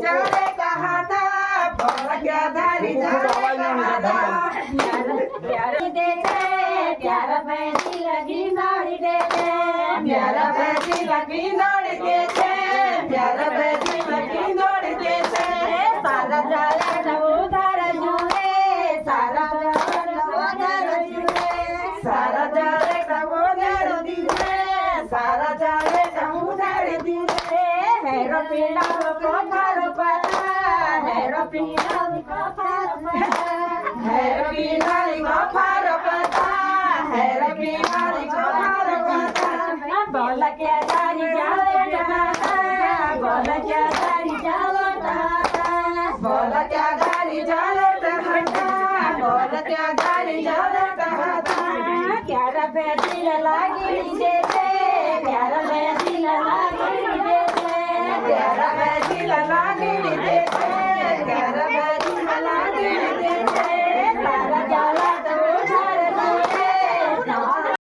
जाने कहा था बोल क्या धारी प्यार दे प्यार पैसी लगी नाड़ी दे प्यार पैसी लगी नाड़ी दे प्यार पैसी लगी नाड़ी दे सारा जाले उधर जुए सारा जाले उधर जुए सारा जाले उधर जुए सारा जाले उधर जुए हेरो पीड़ा को फार पता हेरो पीड़ा को फार पता हेरो पीड़ा को फार पता हेरो पीड़ा को फार पता बोल क्या दारी जाओ बोल क्या दारी जाओ बोल क्या गाड़ी जाले बोल क्या गाड़ी जाले प्यारा पे दिल लागी दे प्यारा पे दिल लागी